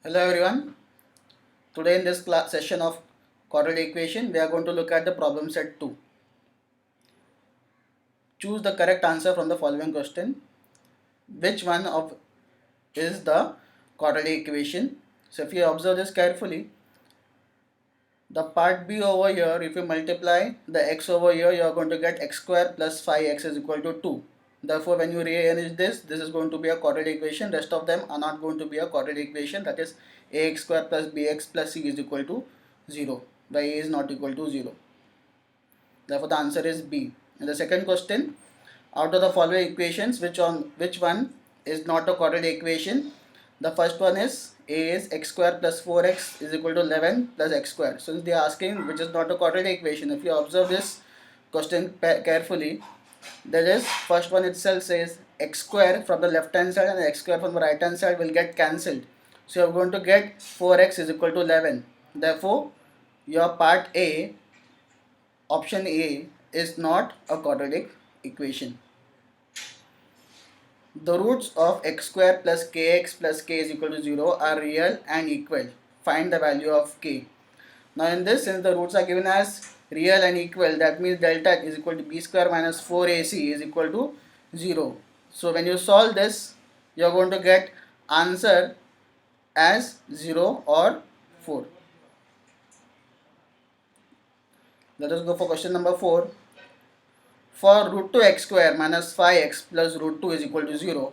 Hello everyone. Today in this session of quadratic equation, we are going to look at the problem set 2. Choose the correct answer from the following question. Which one of is the quadratic equation? So if you observe this carefully, the part B over here, if you multiply the x over here, you are going to get x square plus 5x is equal to 2. Therefore, when you rearrange this is going to be a quadratic equation. Rest of them are not going to be a quadratic equation. That is ax square plus bx plus c is equal to 0. The a is not equal to 0. Therefore, the answer is B. And the second question, out of the following equations, which one is not a quadratic equation? The first one is a is x square plus 4x is equal to 11 plus x square. Since they are asking which is not a quadratic equation, if you observe this question carefully, that is first one itself says x square from the left hand side and x square from the right hand side will get cancelled. So you are going to get 4x is equal to 11. Therefore, your part A, option A, is not a quadratic equation. The roots of x square plus kx plus k is equal to 0 are real and equal. Find the value of k. Now in this, since the roots are given as real and equal, that means delta is equal to b square minus 4ac is equal to 0. So when you solve this, you are going to get answer as 0 or 4. Let us go for question number 4. For root 2 x square minus 5x plus root 2 is equal to 0,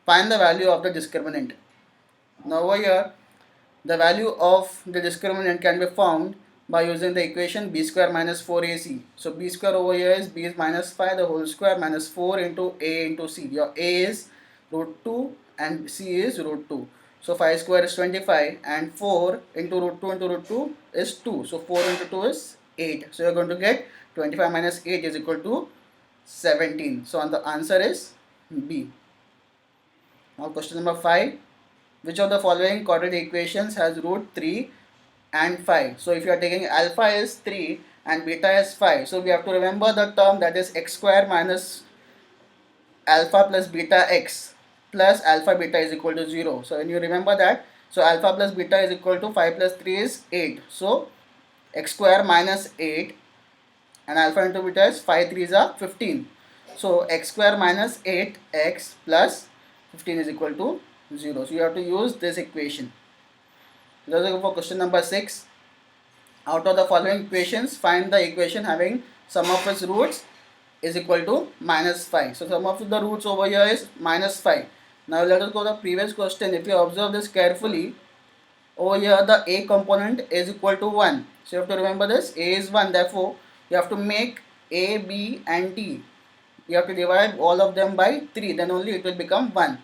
find the value of the discriminant. Now over here, the value of the discriminant can be found by using the equation b square minus 4ac. So b square over here is b is minus 5 the whole square minus 4 into a into c. Your a is root 2 and c is root 2. So 5 square is 25 and 4 into root 2 is 2. So 4 into 2 is 8. So you are going to get 25 minus 8 is equal to 17. So the answer is B. Now question number 5. Which of the following quadratic equations has root 3 and 5? So if you are taking alpha is 3 and beta is 5. So we have to remember the term that is x square minus alpha plus beta x plus alpha beta is equal to 0. So when you remember that, so alpha plus beta is equal to 5 plus 3 is 8. So x square minus 8 and alpha into beta is 5 3s are 15. So x square minus 8x plus 15 is equal to 0. So you have to use this equation. Let us go for question number 6. Out of the following equations, find the equation having sum of its roots is equal to minus 5. So sum of the roots over here is minus 5. Now let us go to the previous question. If you observe this carefully, over here the a component is equal to 1. So you have to remember this, a is 1. Therefore, you have to make a, b and t. You have to divide all of them by 3. Then only it will become 1.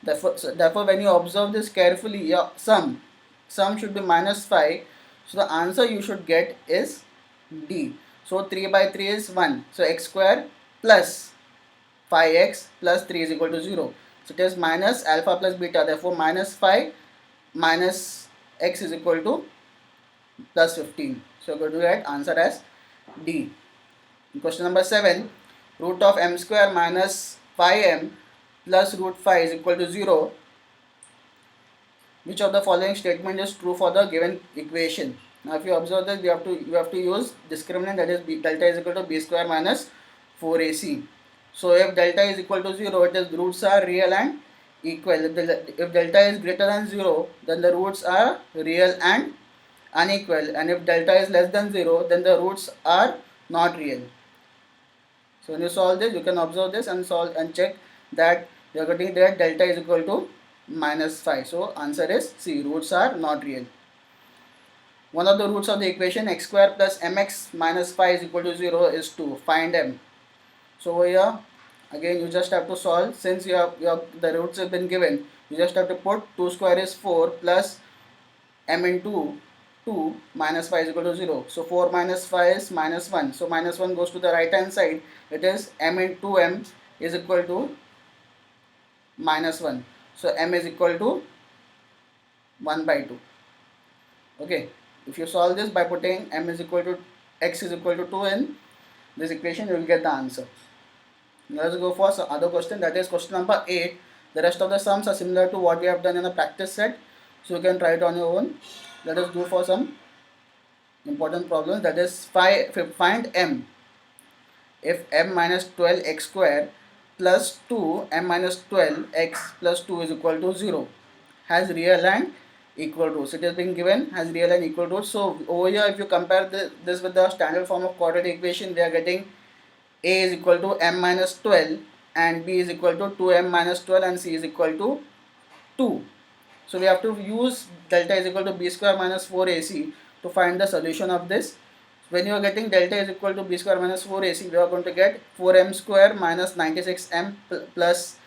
Therefore when you observe this carefully, your sum should be minus 5. So the answer you should get is D. So 3 by 3 is 1. So x square plus 5x plus 3 is equal to 0. So it is minus alpha plus beta. Therefore minus 5 minus x is equal to plus 15. So go to that answer as D. Question number 7. Root of m square minus 5m plus root 5 is equal to 0. Which of the following statement is true for the given equation? Now if you observe that, you have to use discriminant, that is delta is equal to b square minus 4ac. So if delta is equal to 0, it is roots are real and equal. If delta is greater than 0, then the roots are real and unequal, and if delta is less than 0, then the roots are not real. So when you solve this, you can observe this and solve and check that you are getting that delta is equal to minus 5. So answer is C, roots are not real. One of the roots of the equation x square plus mx minus 5 is equal to 0 is 2. Find m. So over here again you just have to solve. Since the roots have been given, you just have to put 2 square is 4 plus m into 2 minus 5 is equal to 0. So 4 minus 5 is minus 1. So minus 1 goes to the right hand side. It is m into m is equal to minus 1. So m is equal to 1 by 2. Okay. If you solve this by putting m is equal to x is equal to 2 in this equation, you will get the answer. Let's go for some other question, that is question number 8. The rest of the sums are similar to what we have done in the practice set. So you can try it on your own. Let us go for some important problems. That is find m if m minus 12x square plus 2 m minus 12x plus 2 is equal to 0 has real and equal roots. It has been given has real and equal roots. So over here, if you compare this with the standard form of quadratic equation, we are getting a is equal to m minus 12 and b is equal to 2m minus 12 and c is equal to 2. So we have to use delta is equal to b square minus 4ac to find the solution of this. When you are getting delta is equal to b square minus 4ac, we are going to get 4m square minus 96m plus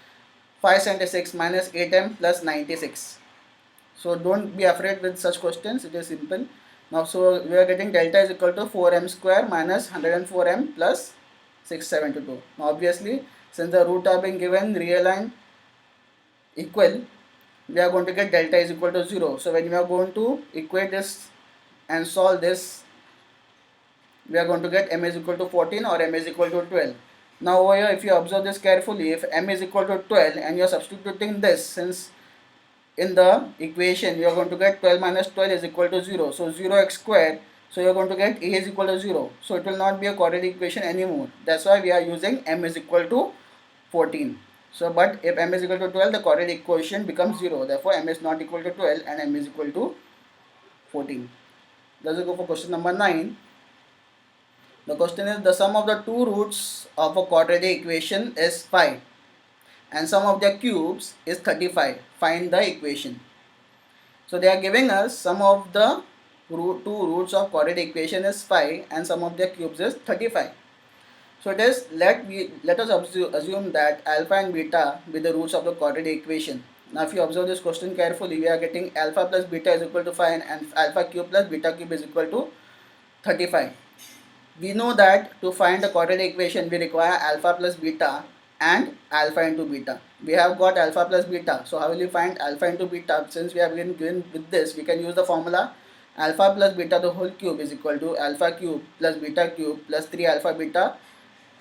576 minus 8m plus 96. So don't be afraid with such questions, it is simple. Now so we are getting delta is equal to 4m square minus 104m plus 672. Now obviously, since the root are being given real and equal, we are going to get delta is equal to 0. So when we are going to equate this and solve this, we are going to get m is equal to 14 or m is equal to 12. Now over here, if you observe this carefully, if m is equal to 12 and you are substituting this, since in the equation you are going to get 12 minus 12 is equal to 0, so 0x square, so you are going to get a is equal to 0, so it will not be a quadratic equation anymore. That's why we are using m is equal to 14. So but if m is equal to 12, the quadratic equation becomes 0, therefore m is not equal to 12 and m is equal to 14. Let's go for question number 9. The question is, the sum of the two roots of a quadratic equation is 5 and sum of their cubes is 35. Find the equation. So they are giving us sum of the two roots of quadratic equation is 5 and sum of their cubes is 35. So it is let us assume that alpha and beta be the roots of the quadratic equation. Now if you observe this question carefully, we are getting alpha plus beta is equal to 5 and alpha cube plus beta cube is equal to 35. We know that to find the quadratic equation we require alpha plus beta and alpha into beta. We have got alpha plus beta. So how will you find alpha into beta? Since we have been given with this, we can use the formula alpha plus beta the whole cube is equal to alpha cube plus beta cube plus 3 alpha beta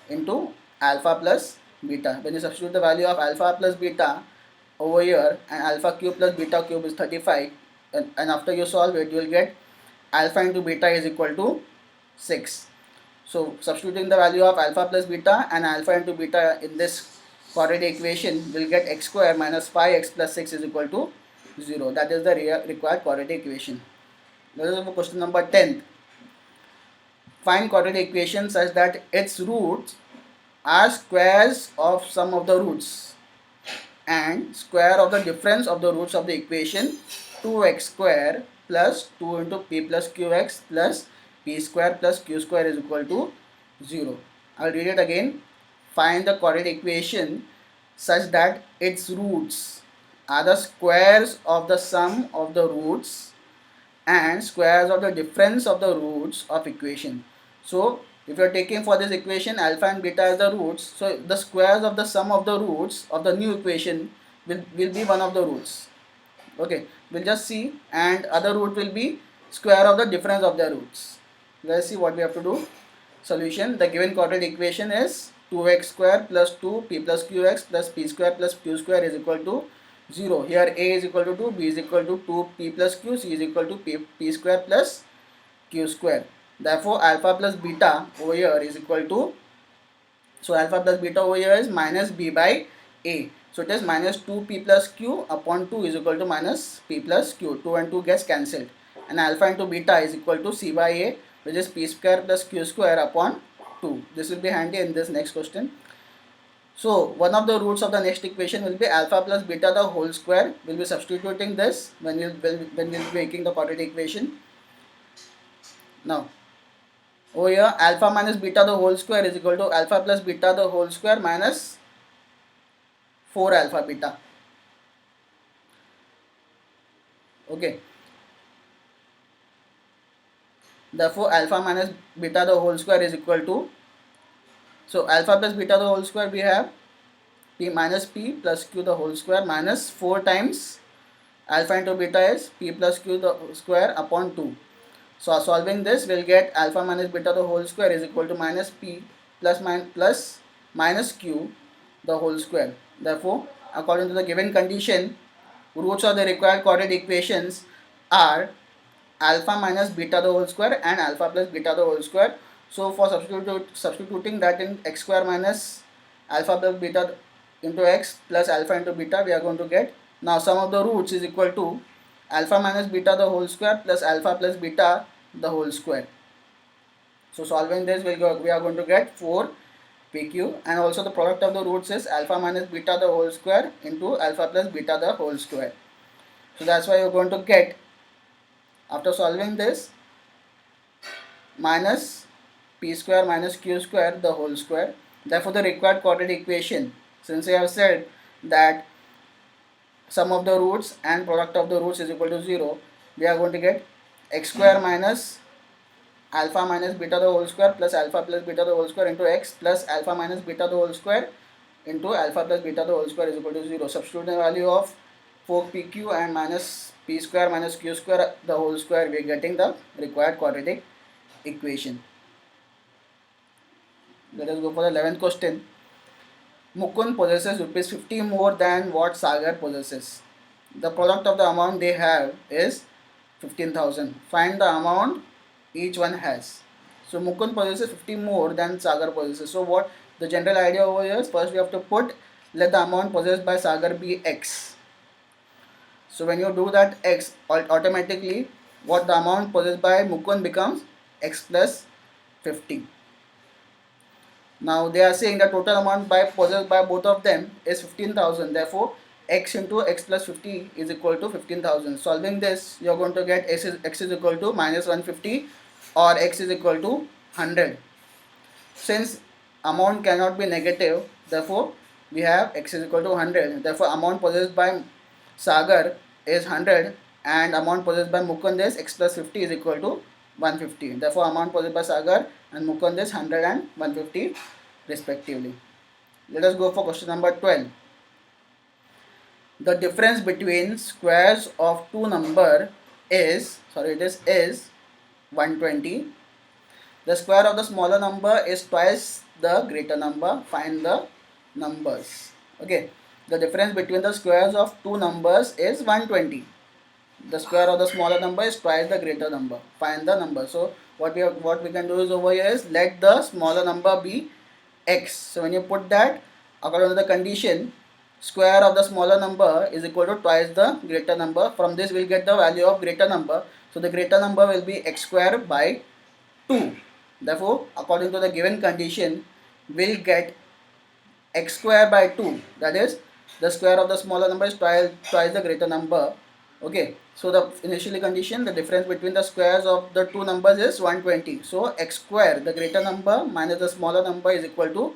into alpha plus beta. When you substitute the value of alpha plus beta over here, and alpha cube plus beta cube is 35, and after you solve it, you will get alpha into beta is equal to 6. So substituting the value of alpha plus beta and alpha into beta in this quadratic equation, will get x square minus 5x plus 6 is equal to 0. That is the required quadratic equation. Let us go for question number 10. Find quadratic equation such that its roots are squares of sum of the roots and square of the difference of the roots of the equation 2x square plus 2 into p plus qx plus p square plus q square is equal to 0. I'll read it again. Find the quadratic equation such that its roots are the squares of the sum of the roots and squares of the difference of the roots of equation. So if you are taking for this equation alpha and beta as the roots, so the squares of the sum of the roots of the new equation will be one of the roots. Okay, we'll just see, and other root will be square of the difference of the roots. Let's see what we have to do. Solution. The given quadratic equation is 2x square plus 2p plus qx plus p square plus q square is equal to 0. Here a is equal to 2, b is equal to 2p plus q, c is equal to p square plus q square. Therefore alpha plus beta over here is equal to, so alpha plus beta over here is minus b by a. So it is minus 2p plus q upon 2 is equal to minus p plus q. 2 and 2 gets cancelled. And alpha into beta is equal to c by a, which is p square plus q square upon 2. This will be handy in this next question. So one of the roots of the next equation will be alpha plus beta the whole square. We'll be substituting this when we'll be making the quadratic equation. Now over here alpha minus beta the whole square is equal to alpha plus beta the whole square minus 4 alpha beta. Okay. Therefore alpha minus beta the whole square is equal to, so alpha plus beta the whole square we have p minus p plus q the whole square minus 4 times alpha into beta is p plus q the square upon 2. So solving this, we'll get alpha minus beta the whole square is equal to minus p plus minus q the whole square. Therefore according to the given condition, roots of the required quadratic equations are alpha minus beta the whole square and alpha plus beta the whole square. So for substituting that in x square minus alpha plus beta into x plus alpha into beta, we are going to get, now sum of the roots is equal to alpha minus beta the whole square plus alpha plus beta the whole square. So solving this, we are going to get 4 pq, and also the product of the roots is alpha minus beta the whole square into alpha plus beta the whole square. So that's why you're going to get, after solving this, minus p square minus q square the whole square. Therefore the required quadratic equation, since we have said that sum of the roots and product of the roots is equal to 0, we are going to get x square minus alpha minus beta the whole square plus alpha plus beta the whole square into x plus alpha minus beta the whole square into alpha plus beta the whole square is equal to 0. Substitute the value of 4pq and minus p square minus q square the whole square, we are getting the required quadratic equation. Let us go for the 11th question. Mukund possesses rupees 50 more than what Sagar possesses. The product of the amount they have is 15,000. Find the amount each one has. So Mukund possesses 50 more than Sagar possesses. So what the general idea over here is, first we have to put, let the amount possessed by Sagar be x. So when you do that x, automatically what the amount possessed by Mukund becomes x plus 50. Now they are saying the total amount possessed by both of them is 15,000. Therefore x into x plus 50 is equal to 15,000. Solving this, you are going to get x is equal to minus 150 or x is equal to 100. Since amount cannot be negative, therefore we have x is equal to 100. Therefore amount possessed by Sagar is 100 and amount possessed by Mukund is x plus 50 is equal to 150. Therefore amount possessed by Sagar and Mukund is 100 and 150 respectively. Let us go for question number 12. The difference between squares of two number is 120. The square of the smaller number is twice the greater number. Find the numbers. Okay, the difference between the squares of two numbers is 120. The square of the smaller number is twice the greater number. Find the number. So what we can do is, over here is, let the smaller number be x. So when you put that, according to the condition, square of the smaller number is equal to twice the greater number. From this we will get the value of greater number. So the greater number will be x square by 2. Therefore according to the given condition, we will get x square by 2. That is, the square of the smaller number is twice the greater number. Okay, so the initially condition, the difference between the squares of the two numbers is 120. So x square, the greater number, minus the smaller number is equal to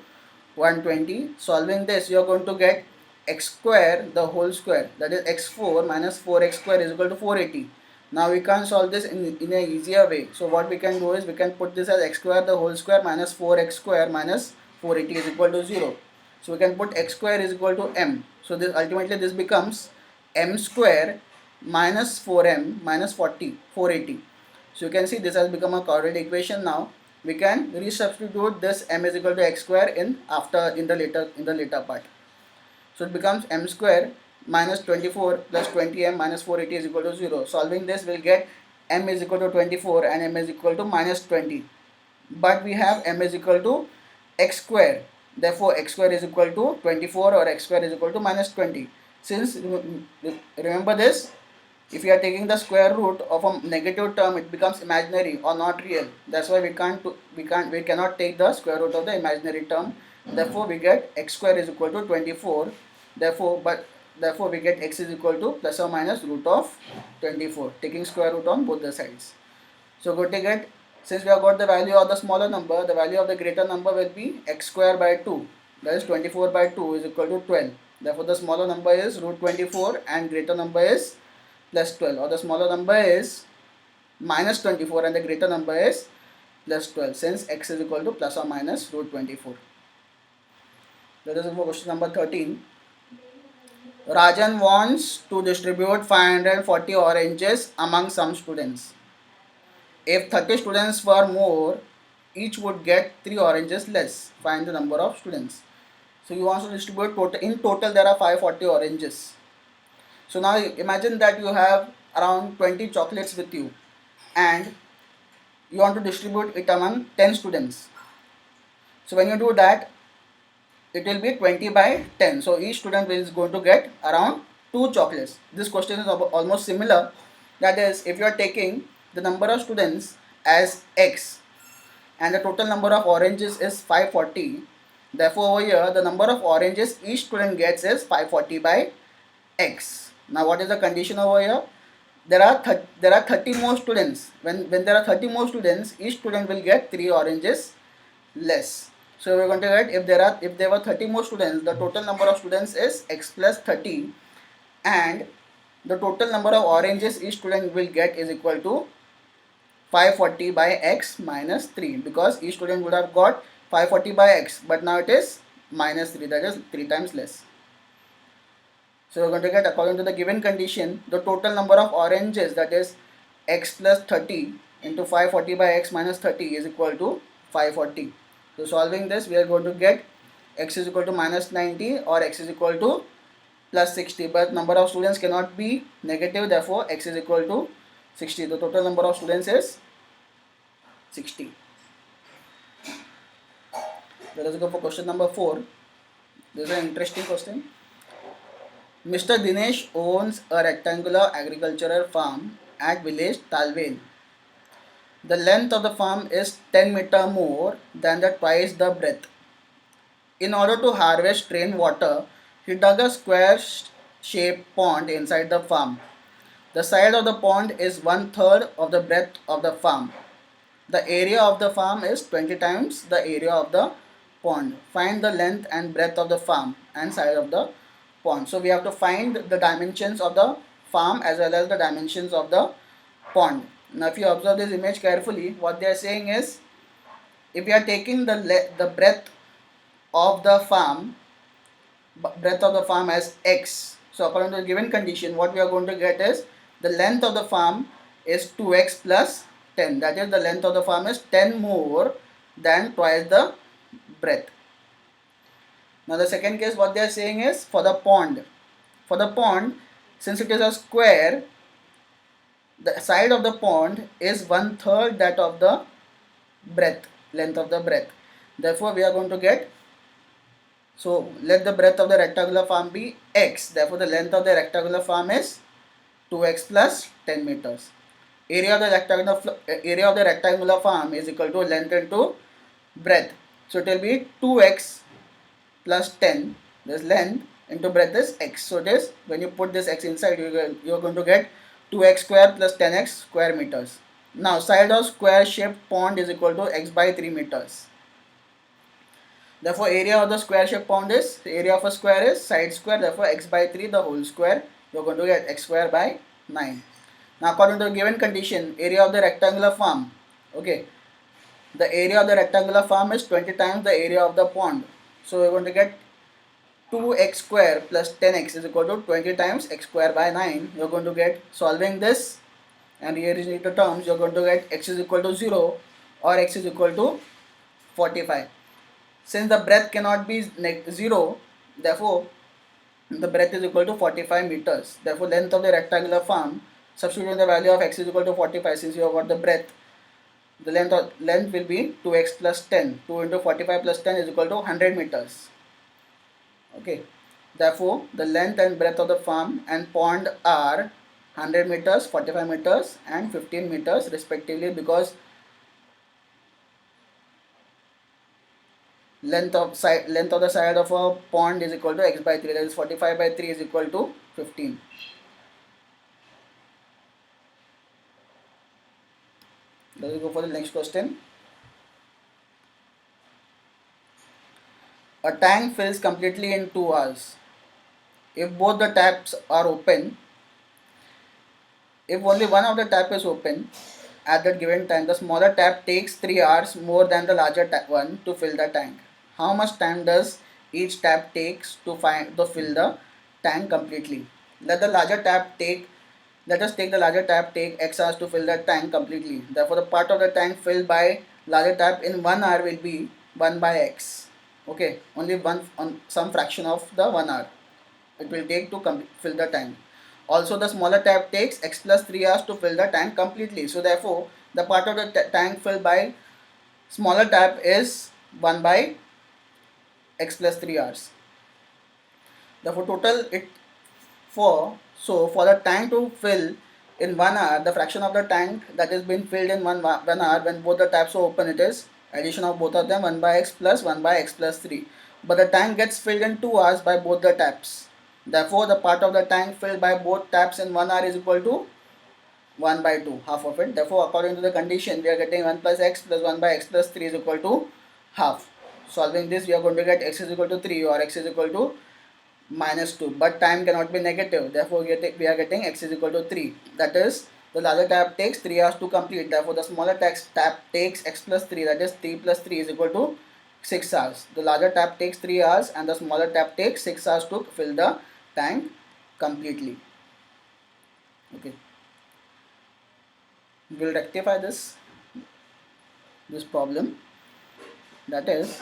120. Solving this, you are going to get x square the whole square, that is x4 minus 4x square is equal to 480. Now we can solve this in an easier way. So what we can do is, we can put this as x square the whole square minus 4x square minus 480 is equal to 0. So we can put x square is equal to m. So this ultimately this becomes m square minus 4m minus 480. So you can see this has become a quadratic equation. Now we can resubstitute this m is equal to x square in the later part. So it becomes m square minus 24 plus 20m minus 480 is equal to 0. Solving this, we'll get m is equal to 24 and m is equal to minus 20. But we have m is equal to x square. Therefore x square is equal to 24 or x square is equal to minus 20. Since, remember this, if you are taking the square root of a negative term, it becomes imaginary or not real. That's why we cannot take the square root of the imaginary term. Therefore we get x square is equal to 24. Therefore we get x is equal to plus or minus root of 24, taking square root on both the sides. So go to get, since we have got the value of the smaller number, the value of the greater number will be x square by 2. That is 24 by 2 is equal to 12. Therefore the smaller number is root 24 and greater number is plus 12, or the smaller number is minus 24 and the greater number is plus 12, since x is equal to plus or minus root 24. Let us go for question number 13. Rajan wants to distribute 540 oranges among some students. If 30 students were more, each would get 3 oranges less. Find the number of students. So he wants to distribute in total there are 540 oranges. So now imagine that you have around 20 chocolates with you and you want to distribute it among 10 students. So when you do that, it will be 20 by 10. So each student is going to get around 2 chocolates. This question is almost similar. That is, if you are taking the number of students as x and the total number of oranges is 540, therefore over here the number of oranges each student gets is 540 by x. Now what is the condition over here? There are 30 more students. When there are 30 more students, each student will get 3 oranges less. So we're going to get, if there were 30 more students, the total number of students is x plus 30, and the total number of oranges each student will get is equal to 540 by x minus 3, because each student would have got 540 by x, but now it is minus 3, that is 3 times less. So we're going to get, according to the given condition, the total number of oranges, that is x plus 30 into 540 by x minus 30 is equal to 540. So solving this, we are going to get x is equal to minus 90 or x is equal to plus 60, but number of students cannot be negative, therefore x is equal to 60. The total number of students is 60. Let us go for question number 4. This is an interesting question. Mr. Dinesh owns a rectangular agricultural farm at village Talvel. The length of the farm is 10 meter more than the twice the breadth. In order to harvest rainwater, he dug a square-shaped pond inside the farm. The size of the pond is 1/3 of the breadth of the farm. The area of the farm is 20 times the area of the pond. Find the length and breadth of the farm and size of the pond. So we have to find the dimensions of the farm as well as the dimensions of the pond. Now if you observe this image carefully, what they are saying is, if we are taking the breadth of the farm as x, so according to the given condition, what we are going to get is the length of the farm is 2x plus 10, that is the length of the farm is 10 more than twice the breadth. Now the second case, what they are saying is, for the pond, since it is a square, the side of the pond is 1/3 that of the length of the breadth. Therefore we are going to get, so let the breadth of the rectangular farm be x, therefore the length of the rectangular farm is 2x plus 10 meters. Area of the rectangular farm is equal to length into breadth. So it will be 2x plus 10, this length into breadth is x. So it is, when you put this x inside, you are going to get 2x square plus 10x square meters. Now side of square shaped pond is equal to x by 3 meters. Therefore area of the square shaped pond is, the area of a square is side square, therefore x by 3 the whole square, you are going to get x square by 9. Now according to the given condition, area of the rectangular farm, okay, the area of the rectangular farm is 20 times the area of the pond. So we are going to get 2x square plus 10x is equal to 20 times x square by 9. You are going to get, solving this and rearranging the terms, you are going to get x is equal to 0 or x is equal to 45. Since the breadth cannot be 0, therefore the breadth is equal to 45 meters. Therefore length of the rectangular farm, substituting the value of x is equal to 45, since you have got the breadth, the length will be 2x plus 10. 2 into 45 plus 10 is equal to 100 meters. Okay. Therefore, the length and breadth of the farm and pond are 100 meters, 45 meters and 15 meters respectively, because length of the side of a pond is equal to x by 3, that is 45 by 3 is equal to 15. Let us go for the next question. A tank fills completely in 2 hours. If both the taps are open, if only one of the tap is open at that given time, the smaller tap takes 3 hours more than the larger one to fill the tank. How much time does each tap takes to fill the tank completely? Let us take the larger tap take x hours to fill the tank completely. Therefore the part of the tank filled by larger tap in 1 hour will be 1 by x. Okay, only one on some fraction of the 1 hour it will take to fill the tank. Also, the smaller tap takes x plus 3 hours to fill the tank completely. So therefore, the part of the tank filled by smaller tap is 1 by x plus 3 hours. Therefore, total it for the tank to fill in 1 hour, the fraction of the tank that is being filled in 1 hour when both the taps are open, it is addition of both of them 1 by x plus 1 by x plus 3. But the tank gets filled in 2 hours by both the taps. Therefore, the part of the tank filled by both taps in 1 hour is equal to 1 by 2, half of it. Therefore, according to the condition, we are getting 1 plus x plus 1 by x plus 3 is equal to half. Solving this, we are going to get x is equal to 3 or x is equal to minus 2, but time cannot be negative. Therefore, we are getting x is equal to 3. That is, the larger tap takes 3 hours to complete. Therefore, the smaller tap takes x plus 3, that is 3 plus 3 is equal to 6 hours. The larger tap takes 3 hours and the smaller tap takes 6 hours to fill the tank completely. Okay. We will rectify this problem. That is,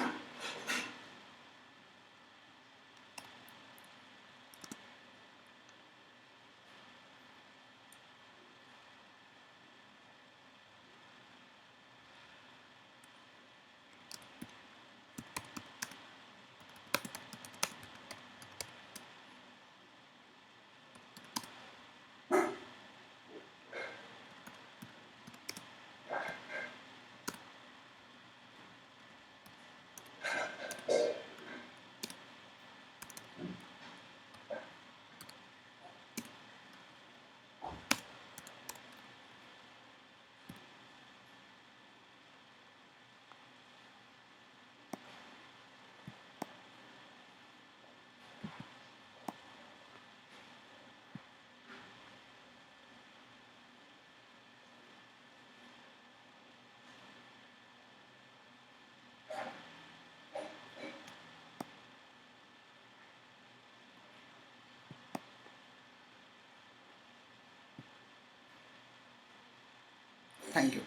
thank you.